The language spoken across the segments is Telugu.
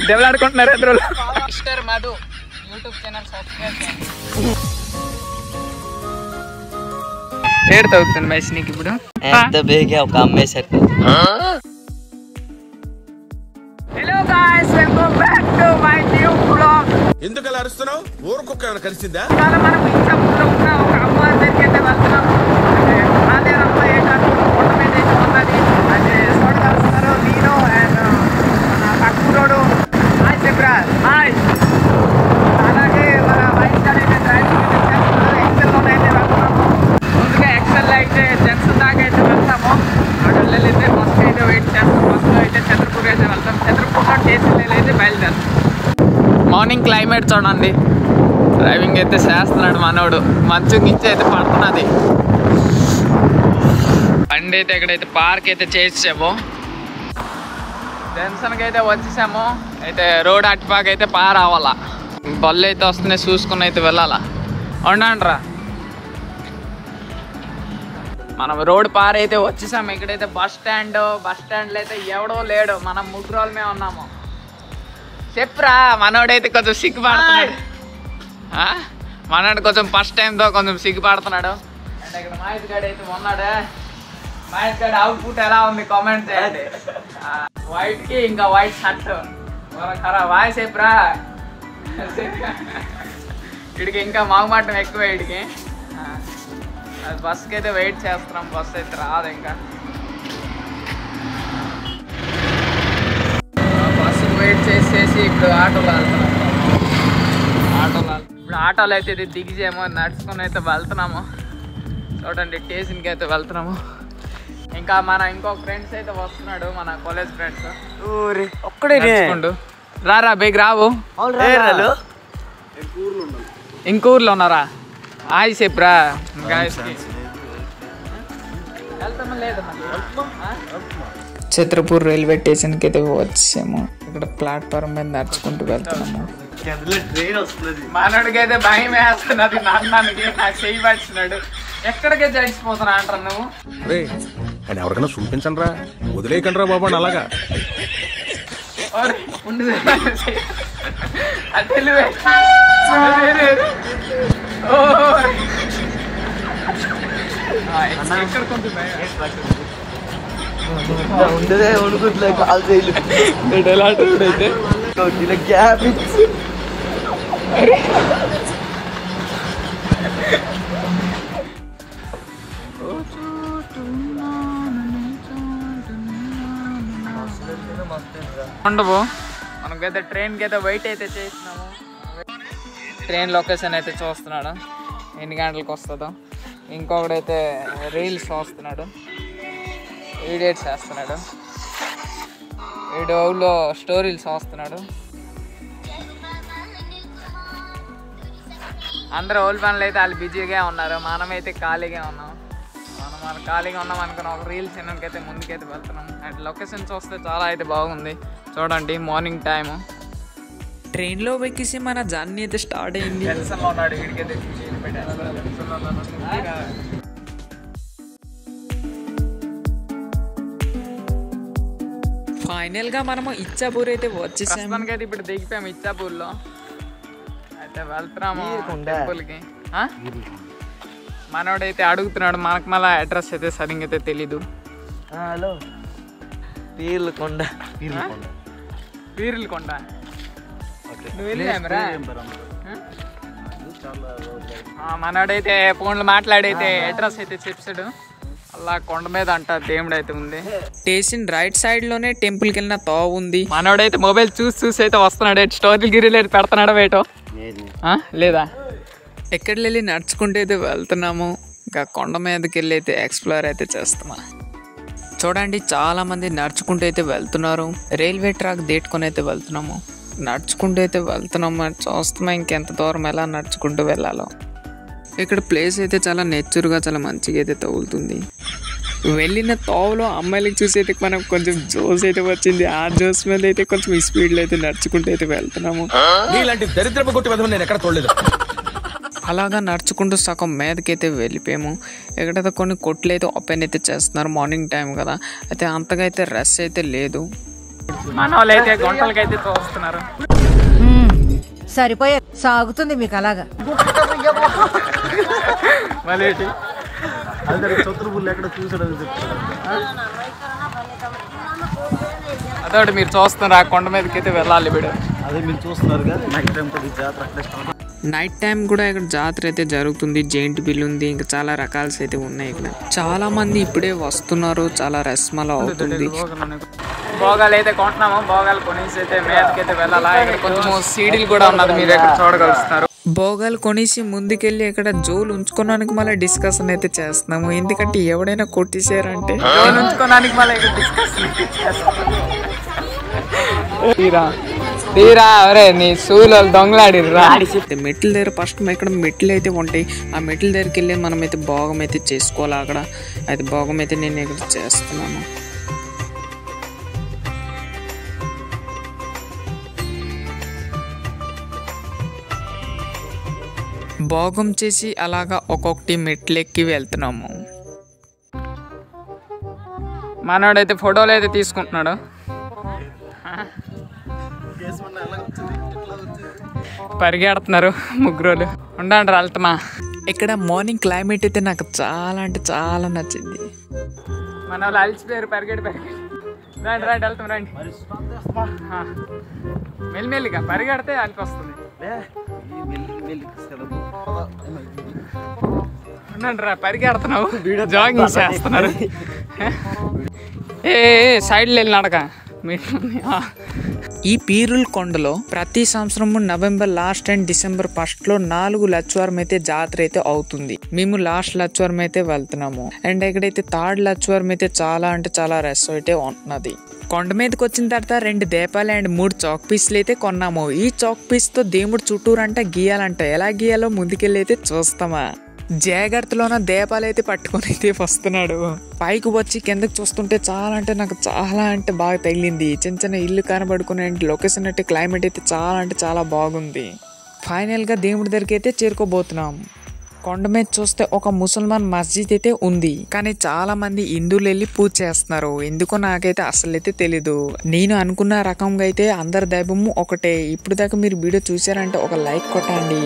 దెబ్బలాడుకుంటున్నారు ఇద్దరు. Mister Madhu YouTube channel subscribe చేయండి. ఏడు తగ్గుతుంది మైస్ నీకు ఇప్పుడు hello guys welcome back to my new blog. ఎందుకు అలా అరుస్తున్నావు? ఊరుకొక్క ఏమైనా కలిసిందా? మనం ఇచ్చాపురంలో ఉన్న ఒక అమ్మవారి దగ్గరికి అయితే వెళ్తున్నాము. అదే అమ్మాయి కాదు కొండ మీద అయితే ఉన్నది. అదే చోట కలుస్తున్నారు నేను అండ్ మన పక్కూరోడు. హాయ్ చెప్పరా హాయ్. అలాగే మన వైఫ్ గారు అయితే డ్రైవింగ్ అయితే చేస్తున్నారు. ఎక్సెల్లోనే అయితే వెళ్తున్నాము. ముందుగా ఎక్సెల్ అయితే జంక్షన్ దాకా అయితే వెళ్తాము. అక్కడ అయితే బస్సు అయితే వెయిట్ చేస్తాం. బస్సులో అయితే చంద్రపూర్ అయితే వెళ్తాం. చంద్రపూర్లో స్టేషన్లో అయితే బయలుదేరుతాం. మార్నింగ్ క్లైమేట్ చూడండి. డ్రైవింగ్ అయితే చేస్తున్నాడు మనోడు. మంచు గిచ్చి అయితే పడుతున్నది. బండి అయితే ఇక్కడైతే పార్క్ అయితే చేసాము. జంక్షన్కి అయితే వచ్చేసాము. అయితే రోడ్ అటుపాక అయితే పారావాలా. బళ్ళు అయితే వస్తున్నాయి చూసుకుని అయితే వెళ్ళాలా. ఉండండిరా మనం రోడ్ పార్ అయితే వచ్చేసాము. ఇక్కడైతే బస్ స్టాండ్లో అయితే ఎవడో లేడు. మనం ముగ్గురోళ్ళమే ఉన్నాము. చెప్పరా మనోడైతే కొంచెం సిగ్గుపడుతున్నాడు. మనోడు కొంచెం ఫస్ట్ టైంతో కొంచెం సిగ్గుపడుతున్నాడు. అంటే ఇక్కడ మహేష్ గారు అయితే ఉన్నాడు. మహేష్ గారి అవుట్పుట్ ఎలా ఉంది కామెంట్ చేయండి. వైట్కి ఇంకా వైట్ షర్ట్ ఖరా వాయిస్ చెప్పరా. వీడికి ఇంకా మాగుమాటం ఎక్కువ. వీడికి బస్కి అయితే వెయిట్ చేస్తున్నాం. బస్సు అయితే రాదు ఇంకా. బస్సుకి వెయిట్ చేసేసి ఇప్పుడు ఆటోలో వెళ్తున్నాం. ఇప్పుడు ఆటోలో అయితే ఇది దిగిజేమో నడుచుకొని అయితే వెళ్తున్నాము. చూడండి స్టేషన్కి అయితే వెళ్తున్నాము. ఇంకా మన ఇంకొక ఫ్రెండ్స్ అయితే వస్తున్నాడు. మన కాలేజ్ ఫ్రెండ్స్ ఒక్కడే రారా బేగ్ రావు. ఇంకూర్లో ఉన్నారా? ఆయి చెప్పరా చిత్రపూర్ రైల్వే స్టేషన్కి అయితే వచ్చాము. ఇక్కడ ప్లాట్ఫామ్ మీద నడుచుకుంటూ వెళ్తున్నాము. మనోడికి అయితే భయం వేస్తున్నది. నాన్నకి నాకు చేయి పట్టినాడు. ఎక్కడికే జరిగిపోతున్నా అంటారు నువ్వు. ఎవరికైనా చూపించండి రా, వదిలేయకండి రా బాబు. అలాగా ఉండదే వణుకుట్లే కాల్ చేయలు ఎలాంటిదైతే కొట్టిన గ్యాప్ ఇచ్చి ఉండవు. మనకైతే ట్రైన్కి అయితే వెయిట్ అయితే చేస్తున్నాము. ట్రైన్ లొకేషన్ అయితే చూస్తున్నాడు ఎన్ని గంటలకు వస్తుందో. ఇంకొకడైతే రీల్స్ చూస్తున్నాడు, వీడియోస్ చేస్తున్నాడు. వీడియోలో స్టోరీలు చూస్తున్నాడు. అందరూ ఓల్డ్ పనులు అయితే వాళ్ళు బిజీగా ఉన్నారు. మనమైతే ఖాళీగా ఉన్నాం. మనం ఖాళీగా ఉన్నాం అనుకున్న ఒక రీల్స్ తినడానికైతే ముందుకైతే వెళ్తున్నాం. అండ్ లొకేషన్ చూస్తే చాలా అయితే బాగుంది. చూడండి మార్నింగ్ టైము. ట్రైన్లో ఎక్కేసి మన జర్నీ అయితే స్టార్ట్ అయింది. టెన్షన్లో ఉన్నాడు వీడికైతే. ఫైనల్గా మనము ఇచ్చాపూర్ అయితే వచ్చేసాము. మనకైతే ఇప్పుడు దిగిపోయాము ఇచ్చాపూర్లో. అయితే వెళ్తున్నాము టెంపుల్కి. మనోడైతే అడుగుతున్నాడు. మనకు మళ్ళీ అడ్రస్ అయితే సరిగ్గా అయితే తెలీదు. హలో పీర్లకొండ. పీర్లకొండ నువ్వు వెళ్ళామరా? మనోడైతే ఫోన్లో మాట్లాడైతే అడ్రస్ అయితే చెప్పాడు. అలా కొండ మీద అంట దేవుడు అయితే ఉంది. స్టేషన్ రైట్ సైడ్ లోనే టెంపుల్ కి వెళ్ళిన తో ఉంది. మనోడైతే మొబైల్ చూసి అయితే వస్తున్నాడు. స్టోరీ గిరిలు అయితే పెడుతున్నాడు వేటో లేదా. ఎక్కడికి వెళ్ళి నడుచుకుంటూ అయితే వెళ్తున్నాము. ఇంకా కొండ మీదకి వెళ్ళి అయితే ఎక్స్ప్లోర్ అయితే చేస్తున్నాం. చూడండి చాలా మంది నడుచుకుంటూ అయితే వెళ్తున్నారు. రైల్వే ట్రాక్ దాటుకొని అయితే వెళ్తున్నాము. నడుచుకుంటూ అయితే వెళ్తున్నాము. చూస్తున్నాం ఇంకెంత దూరం ఎలా నడుచుకుంటూ వెళ్ళాలో. ఇక్కడ ప్లేస్ అయితే చాలా నేచుర్గా చాలా మంచిగా అయితే తగులుతుంది. వెళ్ళిన తోవలో అమ్మాయిలకి చూసి అయితే మనకు కొంచెం జోస్ అయితే వచ్చింది. ఆ జోస్ మీద అయితే కొంచెం స్పీడ్లో అయితే నడుచుకుంటూ అయితే వెళ్తున్నాము. అలాగా నడుచుకుంటూ సగం మీదకైతే వెళ్ళిపోయాము. ఎక్కడైతే కొన్ని కొట్లు అయితే ఓపెన్ అయితే చేస్తున్నారు. మార్నింగ్ టైం కదా, అయితే అంతగా అయితే రష్ అయితే లేదు. మన వాళ్ళు అయితే గుంటలకైతే తోస్తున్నారు. సరిపోయే సాగుతుంది మీకు అలాగా. మళ్ళీ అదొకటి మీరు చూస్తున్నారు, ఆ కొండ మీదకి అయితే వెళ్ళాలి వీడు. అదే మీరు చూస్తున్నారు నైట్ టైం కూడా ఇక్కడ జాతర అయితే జరుగుతుంది. జెయింట్ బిల్ ఉంది, ఇంకా చాలా రకాల్స్ అయితే ఉన్నాయి. ఇక్కడ చాలా మంది ఇప్పుడే వస్తున్నారు, చాలా రస్మలా అవుతుంది. భోగాలు అయితే కొంటున్నాము, భోగాలు కొనేసి అయితే మేతకి అయితే వెళ్ళాలా. ఇక్కడ కొంచెం సీడీలు కూడా ఉన్నది, మీరు ఇక్కడ చూడగలుగుతున్నారు. భోగాలు కొనేసి ముందుకెళ్ళి ఇక్కడ జోలు ఉంచుకోవడానికి మళ్ళీ డిస్కషన్ అయితే చేస్తున్నాము. ఎందుకంటే ఎవడైనా కొట్టేసారంటే జోలు ఉంచుకోవడానికి మళ్ళీ ఇక్కడ డిస్కషన్ తీరా అరే నీ సూలు దొంగలాడిరా. మెట్ల దగ్గర ఫస్ట్ ఇక్కడ మెట్లు అయితే ఉంటాయి. ఆ మెట్ల దగ్గరికి వెళ్ళి మనం అయితే భోగం అయితే చేసుకోవాలి. అక్కడ అయితే భోగం అయితే నేను ఇక్కడ చేస్తున్నాను. భోగం చేసి అలాగా ఒక్కొక్కటి మెట్లు ఎక్కి వెళ్తున్నాము. మనోడైతే ఫోటోలు అయితే తీసుకుంటున్నాడు. పరిగెడుతున్నారు ముగ్గురు. ఉండండి వెళ్తామా. ఇక్కడ మార్నింగ్ క్లైమేట్ అయితే నాకు చాలా అంటే చాలా నచ్చింది. మన వాళ్ళు అలిచిపోయారు, పరిగెడి రండి వెళ్తాం రండి. మెల్లిమెల్లిగా పరిగెడితే అలిపి వస్తుంది. ఉండండి రా, పరిగెడుతున్నావు, జాగింగ్ చేస్తున్నారు. ఏ సైడ్లో వెళ్ళి నడక. ఈ పీరుల్ కొండలో ప్రతి సంవత్సరము November last and December first లో 4 లచ్చవారం అయితే జాతర అయితే అవుతుంది. మేము లాస్ట్ లచ్చవారం అయితే వెళ్తున్నాము. అండ్ ఇక్కడైతే థర్డ్ లచ్చవారం అయితే చాలా అంటే చాలా రష్ అయితే ఉంటున్నది. కొండ మీదకి వచ్చిన తర్వాత 2 దీపాలు అండ్ 3 చాక్ పీస్లు అయితే కొన్నాము. ఈ చాక్ పీస్ తో దేవుడు చుట్టూరంట గీయాలంట. ఎలా గీయాలో ముందుకెళ్ళి అయితే చూస్తామా. జాగ్రత్తలోన దీపాలు అయితే పట్టుకొని అయితే వస్తున్నాడు. పైకి వచ్చి కిందకి చూస్తుంటే చాలా అంటే నాకు చాలా అంటే బాగా తగిలింది. చిన్న చిన్న ఇల్లు కనబడుకునే లొకేషన్ అయితే క్లైమేట్ అయితే చాలా అంటే చాలా బాగుంది. ఫైనల్ గా దేవుడి దగ్గరికి అయితే చేరుకోబోతున్నాం. కొండ మీద చూస్తే ఒక ముసల్మాన్ మస్జిద్ అయితే ఉంది, కానీ చాలా మంది హిందువులు వెళ్ళి పూజ చేస్తున్నారు. ఎందుకో నాకైతే అసలు అయితే తెలీదు. నేను అనుకున్న రకంగా అయితే అందరి దైవము ఒకటే. ఇప్పుడు దాకా మీరు వీడియో చూసారంటే ఒక లైక్ కొట్టండి.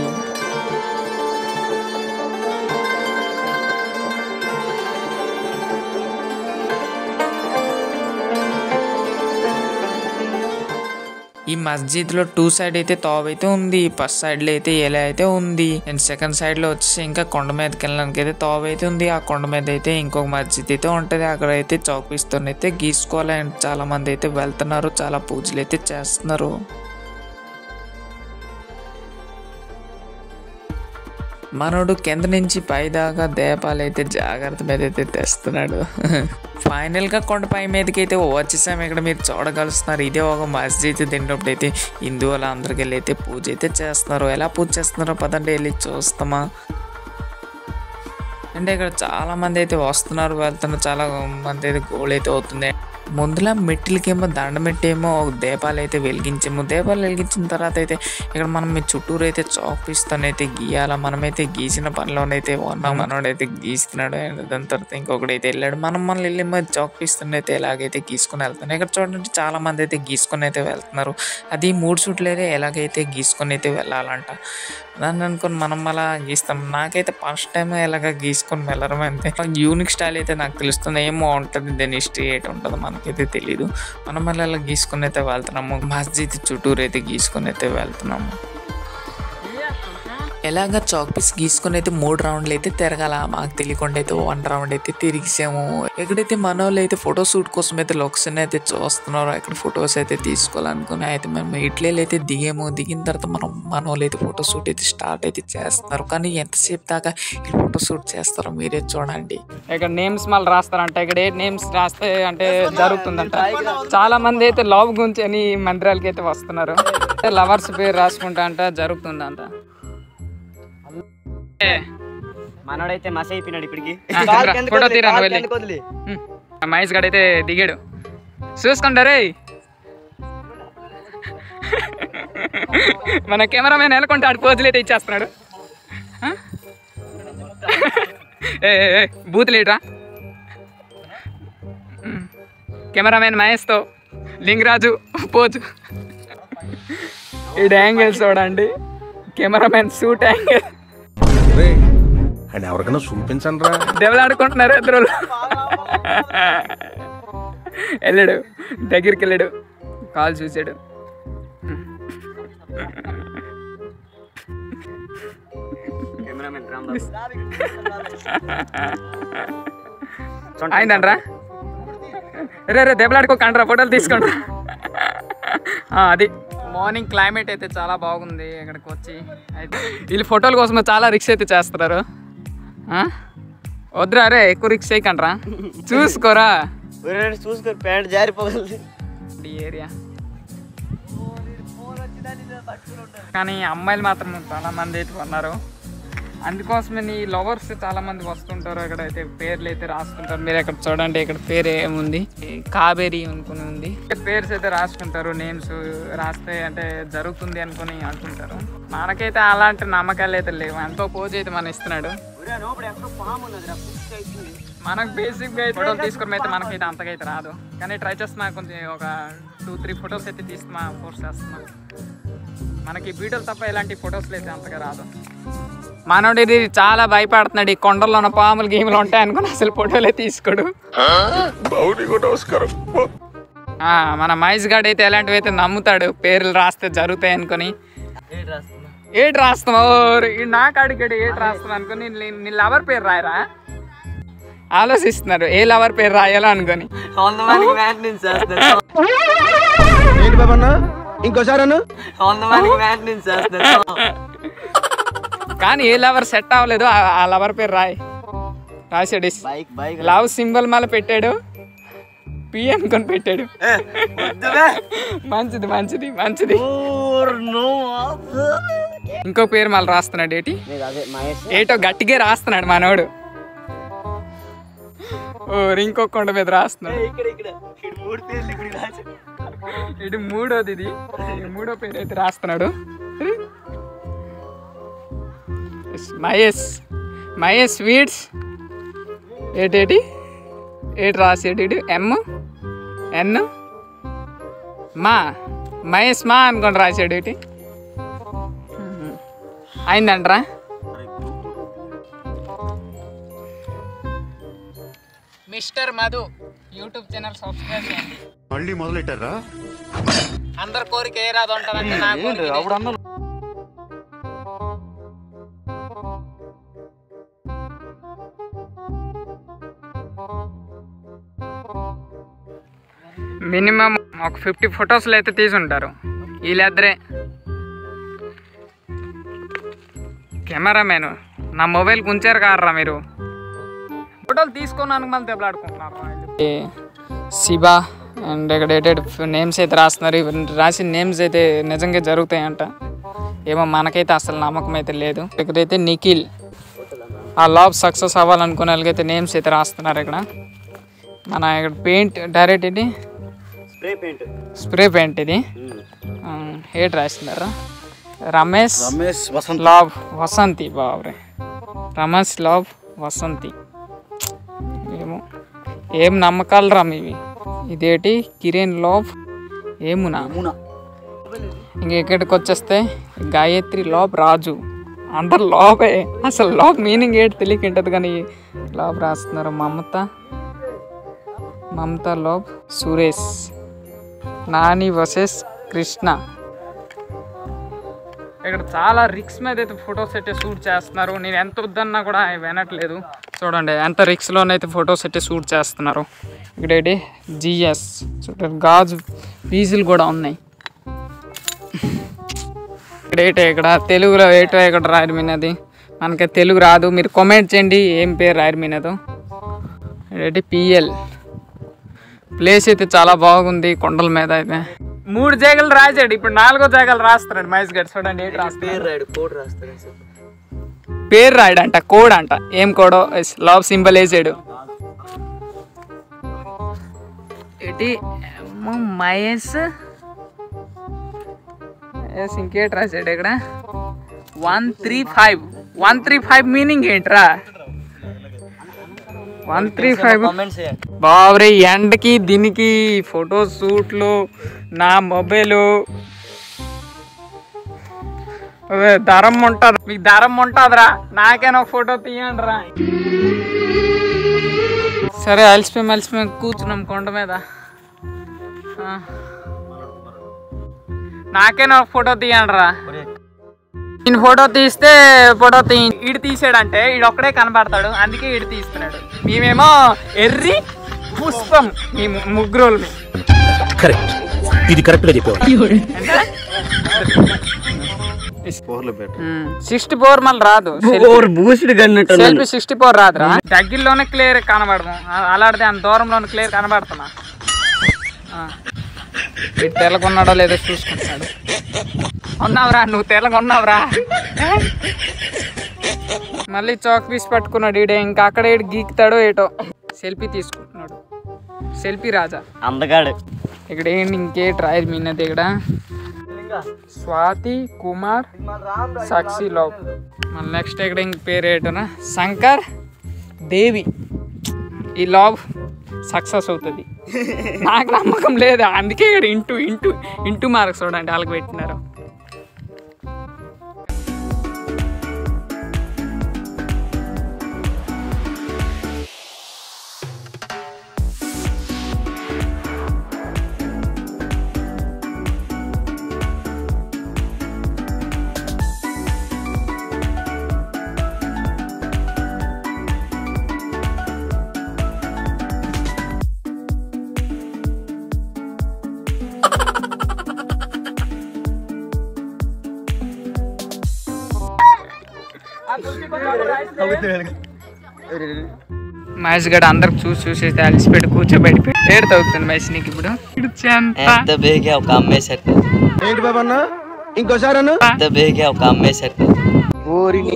ఈ మస్జిద్ లో 2 సైడ్ అయితే తోవ అయితే ఉంది. ఫస్ట్ సైడ్ లో అయితే ఎలా అయితే ఉంది. అండ్ సెకండ్ సైడ్ లో వచ్చేసి ఇంకా కొండ మీదకి వెళ్ళడానికి అయితే తోవ అయితే ఉంది. ఆ కొండ మీద అయితే ఇంకొక మస్జిద్ అయితే ఉంటది. అక్కడ అయితే చౌకీస్తో అయితే గీసుకోవాలి. అండ్ చాలా మంది అయితే వెళ్తున్నారు, చాలా పూజలు అయితే చేస్తున్నారు. మనోడు కింద నుంచి పై దాకా దీపాలు అయితే జాగ్రత్త మీద అయితే తెస్తున్నాడు. ఫైనల్ గా కొండపై మీదకి అయితే వచ్చేసాము. ఇక్కడ మీరు చూడగలుస్తున్నారు, ఇదే ఒక మస్జిద్. తిన్నప్పుడు అయితే హిందువులు అందరికి వెళ్ళి అయితే పూజ అయితే చేస్తున్నారు. ఎలా పూజ చేస్తున్నారో పదండి వెళ్ళి చూస్తామా. అంటే ఇక్కడ చాలా మంది అయితే వస్తున్నారు, వెళ్తున్నారు. చాలా మంది అయితే గోల్ అయితే అవుతుంది. ముందులా మెట్లకేమో దండమెట్టేమో దీపాలు అయితే వెలిగించాము. దీపాలు వెలిగించిన తర్వాత అయితే ఇక్కడ మనం మీ చుట్టూరు అయితే చాక్ పీస్తోనైతే గీయాల. మనమైతే గీసిన పనిలోనైతే ఉన్నాం. మనోడైతే గీస్తున్నాడు. దాని తర్వాత ఇంకొకటి వెళ్ళాడు. మనం వెళ్ళి చాక్ పీస్తోనైతే ఎలాగైతే గీసుకుని వెళ్తున్నాం. ఇక్కడ చూడండి చాలా మంది అయితే గీసుకొని అయితే వెళ్తున్నారు. అది 3 చుట్లు అయితే ఎలాగైతే గీసుకొని అయితే వెళ్ళాలంట. దాన్ని అనుకుని మనం అలా గీస్తాం. నాకైతే ఫస్ట్ టైం ఎలాగ గీసుకొని వెళ్ళడం అంతే. యూనిక్ స్టైల్ అయితే నాకు తెలుస్తుంది. ఏమో ఉంటుంది, దాని హిస్టరీ అయితే ఉంటుంది, మనకైతే తెలీదు. మనం మళ్ళీ అలా గీసుకొని అయితే వెళ్తున్నాము. మస్జిద్ చుట్టూరు అయితే గీసుకొని అయితే వెళ్తున్నాము. ఎలాగ చాక్ పీస్ గీసుకొని అయితే 3 రౌండ్లు అయితే తిరగాల. మాకు తెలియకుండా అయితే 1 రౌండ్ అయితే తిరిగిసాము. ఎక్కడైతే మన వాళ్ళు అయితే ఫోటో షూట్ కోసం అయితే లొకేషన్ అయితే చూస్తున్నారు. ఇక్కడ ఫొటోస్ అయితే తీసుకోవాలనుకుని అయితే మేము ఇట్లే అయితే దిగాము. దిగిన తర్వాత మన వాళ్ళు అయితే ఫోటో షూట్ అయితే స్టార్ట్ అయితే చేస్తున్నారు. కానీ ఎంతసేపు దాకా ఈ ఫోటో షూట్ చేస్తారో మీరే చూడండి. ఇక్కడ నేమ్స్ మళ్ళీ రాస్తారంట. ఇక్కడ నేమ్స్ రాస్తే అంటే జరుగుతుందంట. చాలా మంది అయితే లవ్ గురించి అని మందిరాలకి అయితే వస్తున్నారు. లవర్స్ పేరు రాసుకుంటా అంట, జరుగుతుందంట. మనోడైతే మస్ అయిపోయినాడు ఇప్పటికి. ఫోటో తీరాను. మహేష్ గడ్ అయితే దిగాడు, చూసుకుంటారే. మన కెమెరామెన్ నెలకొంటే ఆడు పోజులు అయితే ఇచ్చేస్తున్నాడు. బూత్ లీడరా కెమెరామెన్ మహేష్తో లింగరాజు పోజు. ఈ యాంగిల్ చూడండి, కెమెరామెన్ షూట్ యాంగిల్. అండ్ ఎవరికైనా చూపించండి రా. దెబ్బలాడుకుంటున్నారు ఇద్దరు. వెళ్ళాడు, దగ్గరికి వెళ్ళాడు, కాల్ చూసాడు. అయిందండ్రా. రే దెబ్బలాడుకోకండ్రా, ఫోటోలు తీసుకోండి. అది మార్నింగ్ క్లైమేట్ అయితే చాలా బాగుంది ఇక్కడికి వచ్చి. అయితే వీళ్ళు ఫోటోల కోసం చాలా రిక్స్ అయితే చేస్తున్నారు. వద్దురా రే, ఎక్కువ రిక్స్ చేయకండ్రా, చూసుకోరా. చూసుకో, ప్యాంట్ జారిపోగలదు ఈ ఏరియా. కానీ అమ్మాయిలు మాత్రం చాలా మంది అయితే ఉన్నారు. అందుకోసమే నీ లవర్స్ చాలా మంది వస్తుంటారు. ఇక్కడ అయితే పేర్లు అయితే రాసుకుంటారు. మీరు ఇక్కడ చూడండి, ఇక్కడ పేరు ఏముంది, కావేరి అనుకుని ఉంది. పేర్స్ అయితే రాసుకుంటారు. నేమ్స్ రాస్తే అంటే జరుగుతుంది అనుకుని అనుకుంటారు. మనకైతే అలాంటి నమ్మకాలు అయితే లేవు. ఎంతో పోజ్ అయితే మనం ఇస్తున్నాడు. మనకు బేసిక్గా ఫోటోలు తీసుకోవడం అయితే మనకైతే అంతకైతే రాదు. కానీ ట్రై చేస్తున్నా, కొంచెం ఒక 2-3 ఫొటోస్ అయితే తీస్తున్నా, ఫోర్స్ చేస్తున్నా. మనకి వీడియోలు తప్ప ఇలాంటి ఫొటోస్లు అయితే అంతగా రాదు. మనోడు ఇది చాలా భయపడుతున్నాడు. ఈ కొండల్లో ఉన్న పాములు గేములు ఉంటాయి అనుకుని అసలు ఫోటోలే తీసుకోడు. మన మహేష్ గాడు అయితే ఎలాంటివి అయితే నమ్ముతాడు, పేర్లు రాస్తే జరుగుతాయి అనుకుని. ఏటి రాస్తున్నావు నాకు అడిగాడు, ఏటి రాస్తున్నావు అనుకుని. నీ లవర్ పేరు రాయరా ఆలోచిస్తున్నారు, ఏ లవర్ పేరు రాయాలో అనుకొని. ఇంకోసారి కానీ ఏ లవర్ సెట్ అవ్వలేదు, ఆ లవర్ పేరు రాశాడు. లవ్ సింబల్ మళ్ళీ పెట్టాడు, పి అనుకొని పెట్టాడు. మంచిది మంచిది మంచిది. ఇంకో పేరు మళ్ళీ రాస్తున్నాడు. ఏటో గట్టిగా రాస్తున్నాడు మనోడు. ఇంకో కొండ మీద రాస్తున్నాడు. ఇది మూడోది, ఇది మూడో పేరు అయితే రాస్తున్నాడు. మహేష్ స్వీట్స్ ఏటి రాసాడు. ఎన్ మహేష్ అనుకోండి రాశాడు. ఏంటి అయిందంటరా. Mister Madhu YouTube channel subscribe చేయండి. మళ్ళీ మొదలెట్టారా? అందరి కోరిక ఏ రాదు ఉంటారంటే నా కోరిక. మినిమం ఒక 50 ఫొటోస్లు అయితే తీసుంటారు వీళ్ళిద్దరే. కెమెరామెన్ నా మొబైల్ ఉంచారు కారా మీరు. ఫోటోలు తీసుకున్నాను మళ్ళీ దెబ్బలాడుకుంటున్నారు. శివ అండ్ ఇక్కడ నేమ్స్ అయితే రాస్తున్నారు. రాసిన నేమ్స్ అయితే నిజంగా జరుగుతాయంట. ఏమో మనకైతే అసలు నమ్మకం అయితే లేదు. ఇక్కడైతే నిఖిల్ ఆ లాబ్ సక్సెస్ అవ్వాలనుకునే వాళ్ళకైతే నేమ్స్ అయితే రాస్తున్నారు. ఇక్కడ మన ఇక్కడ పెయింట్ డైరెక్ట్ ఇది స్ప్రే పెయింట్ ఇది ఏటి రాస్తున్నారా. రమేష్ లాబ్ వసంతి. బాబరే, రమేష్ లాబ్ వసంతి. ఏం నమ్మకాలు రా మీవి. ఇదేటి కిరణ్ లాబ్ ఏమునా. ఇంక ఇక్కడికి వచ్చేస్తే గాయత్రి లాబ్ రాజు. అందరు లాబే, అసలు లాబ్ మీనింగ్ ఏంటి తెలియకుంటుంది కానీ లాబ్ రాస్తున్నారు. మమత లాబ్ సురేష్. నాని వర్సెస్ కృష్ణ. ఇక్కడ చాలా రిక్స్ మీద అయితే ఫొటోస్ అయితే షూట్ చేస్తున్నారు. నేను ఎంత వద్దన్నా కూడా వినట్లేదు. చూడండి ఎంత రిక్స్లోనైతే ఫొటోస్ అయితే షూట్ చేస్తున్నారు. ఇక్కడ జిఎస్ చూడండి, గాజు పీజులు కూడా ఉన్నాయి. ఇక్కడ తెలుగులో ఏటో ఇక్కడ రాయరమీనది. మనకి తెలుగు రాదు, మీరు కామెంట్ చేయండి ఏం పేరు రాయరమీనదో. ఇక్కడ పిఎల్ ప్లేస్ అయితే చాలా బాగుంది కొండల మీద. అయితే 3 జాగాలు రాసాడు, ఇప్పుడు 4వ జాగాలు రాస్తున్నాడు మహేష్ గారు. చూడండి ఏంటి రాస్తాడు, పేరు రాయడంట, కోడ్ అంట. ఏం కోడో లవ్ సింబల్ వేసాడు. ఏంటి మహేష్ ఇంకేటి రాశాడు ఇక్కడ 135 మీనింగ్ ఏంట్రా. 135 బాబరే. ఎండకి దీనికి ఫోటో షూట్లు నా మొబైలు ధరం ఉంటుంది. మీకు ధరం ఉంటుందిరా, నాకేనా ఫోటో తీయండి రా. సరే అలసిపోయి కూర్చున్నాం కొండ మీద. నాకేనా ఫోటో తీయండి రా. నేను ఫోటో తీస్తే ఈడు తీసాడంటే ఈడు ఒక్కడే కనబడతాడు, అందుకే ఈడు తీస్తున్నాడు. మేమేమో ఎర్రి పుష్పం మీ ముగ్గురు. కరెక్ట్, ఇది కరెక్ట్ గా చెప్పావు. 64 మళ్ళీ రాదు. 64 రాదురా. దగ్గరలోనే క్లియర్ కనబడము, అలాంటిది అంత దూరంలోనే క్లియర్ కనబడుతున్నా. వీడు తెల్లగొన్నాడో లేదో చూసుకుంటున్నాడు. ఉన్నావురా, నువ్వు తెల్లగొన్నావురా. మళ్ళీ చాక్ పీస్ పట్టుకున్నాడు ఈడే. ఇంకా అక్కడ ఏడు గీకుతాడో ఏటో. సెల్ఫీ తీసుకుంటున్నాడు, సెల్ఫీ రాజా అందగాడు. ఇక్కడ ఏంటి ఇంకేటి రాయదు మీనది. ఇక్కడ స్వాతి కుమార్ సాక్షి లవ్. మళ్ళీ నెక్స్ట్ ఇక్కడ ఇంక పేరు ఏంటనా శంకర్ దేవి. ఈ లవ్ సక్సెస్ అవుతుంది నాకు నమ్మకం లేదు, అందుకే ఇక్కడ ఇంటూ మార్క్స్ చూడండి వాళ్ళకి పెట్టినారు. మహేష్ గడ అందరికి చూసి అలసిపెట్టి కూర్చోబెట్టి ఏడు తగ్గుతుంది మహేష్ నీకు ఇప్పుడు. ఏంటి బాబన్నా ఇంకోసారి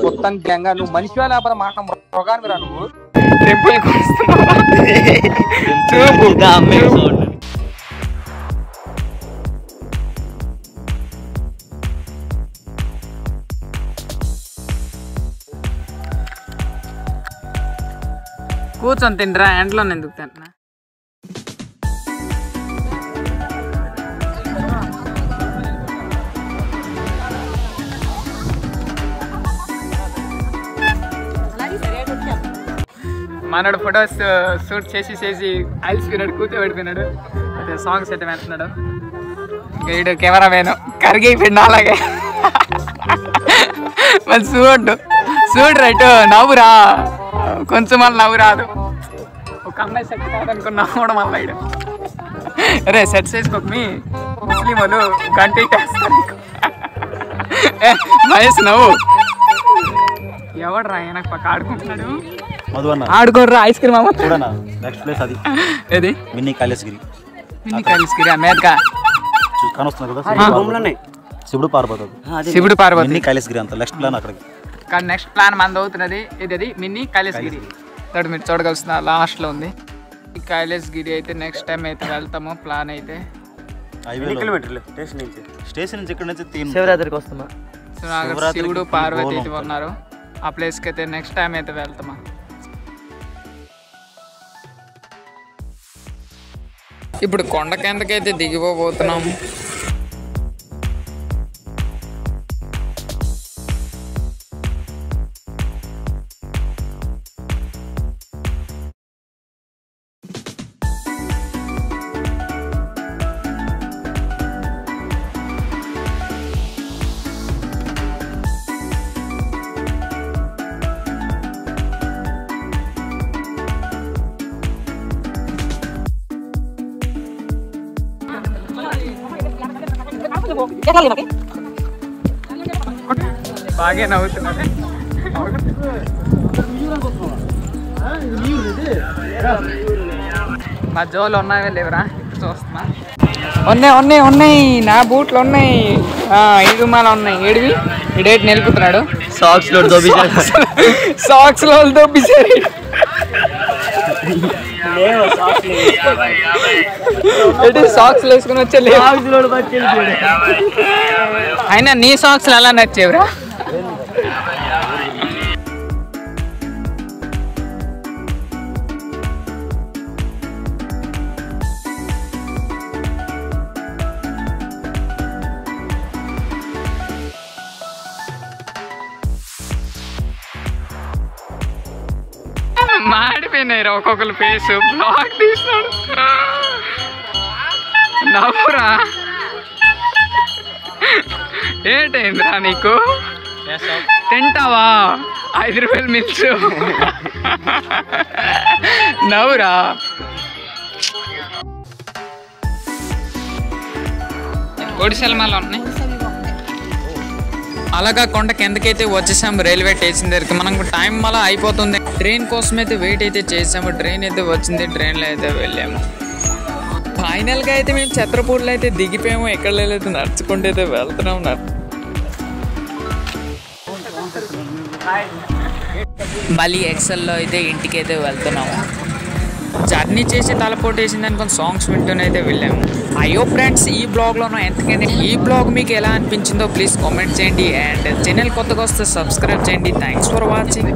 మొత్తం గంగా నువ్వు మనిషి లేకపోతే మాట మృగానికి రా. నువ్వు టెంపుల్కి కూర్చొని తిండ్రా, ఎండలో ఎందుకు తింటున్నా. మనోడు ఫొటోస్ షూట్ చేసి అలసిపోయినాడు, కూర్చోబెడిపోయినాడు. అదే సాంగ్స్ అయితే వెళ్తున్నాడు. గైడ్ కెమెరా వేను కరిగిపోయింది అలాగే. మరి చూడు రైట్ నవ్వురా, కొంచెం మళ్ళీ నవ్వు రాదు. ఒక అమ్మాయి సెట్ కాదనుకుని నవ్వడం మళ్ళీ ఇడు. అరే సెట్ చేసుకోక మీ ముస్లిం వాళ్ళు గంట ఇట్టేస్తారు. మహేష్ నవ్వు. ఎవడు రా నాకు పక్క ఆడుకుంటున్నాడు. ఆడుకోర్రా ఐస్ క్రీమ్ అమ్మ. నెక్స్ట్ ప్లేస్ అది ఏది మినీ కైలాసగిరి. మినీ కైలాసగిరి మేదకా కానొస్తున్నారు కదా శివుడు పార్వతి మినీ కైలాసగిరి అంత నెక్స్ట్ ప్లాన్ అక్కడికి. కానీ నెక్స్ట్ ప్లాన్ మనది అవుతున్నది ఇది మినీ కైలాసగిరి. ఇక్కడ మీరు చూడగలుస్తున్న లాస్ట్లో ఉంది ఈ కైలాసగిరి. అయితే నెక్స్ట్ టైం అయితే వెళ్తాము. ప్లాన్ అయితే స్టేషన్ నుంచి ఇక్కడ నుంచి శివరాత్రికి వస్తామా. శివుడు పార్వతి అయితే ఉన్నారు. ఆ ప్లేస్కి అయితే నెక్స్ట్ టైం అయితే వెళ్తామా. ఇప్పుడు కొండ కిందకైతే దిగిపోతున్నాము. బాగా నవ్వుతున్నారు. మా జోలు ఉన్నాయో లేవరా చూస్తున్నా. ఉన్నాయి నా బూట్లు ఉన్నాయి. ఇడుమాల ఉన్నాయి. ఏడివి ఇడేటి నిలుపుతున్నాడు. సాక్స్ లో దొబ్బిసారు. సాక్స్ వేసుకుని వచ్చే అయినా నీ సాక్స్ అలా నచ్చేవరా. మాడిపోయినాయి ఒక్కొక్కరు ఫేస్ బ్లాక్ తీసినాడు. నవ్వురా ఏంటైందిరా నీకు? తింటావా 5 రూపాయలు మిల్స్? నవ్వురా. ఒడిశాల మళ్ళీ ఉన్నాయి. అలాగా కొండ కిందకైతే వచ్చేసాము రైల్వే స్టేషన్ దగ్గరికి. మనకు టైం మళ్ళీ అయిపోతుంది. ట్రైన్ కోసం అయితే వెయిట్ అయితే చేసాము. ట్రైన్ అయితే వచ్చింది, ట్రైన్లో అయితే వెళ్ళాము. ఫైనల్గా అయితే మేము ఛత్రపూడిలో అయితే దిగిపోయాము. ఎక్కడ లేదు, నడుచుకుంటూ అయితే వెళ్తున్నాము. మళ్ళీ ఎక్సెల్లో అయితే ఇంటికి అయితే వెళ్తున్నాము. జర్నీ చేసి తలపోటు వేసింది అనుకుని సాంగ్స్ వింటూనైతే వెళ్ళాము. అయ్యో ఫ్రెండ్స్, ఈ బ్లాగ్లోనూ ఎంతకైనా ఈ బ్లాగ్ మీకు ఎలా అనిపించిందో ప్లీజ్ కామెంట్ చేయండి. అండ్ ఛానల్ కొత్తగా వస్తే సబ్స్క్రైబ్ చేయండి. Thanks for watching.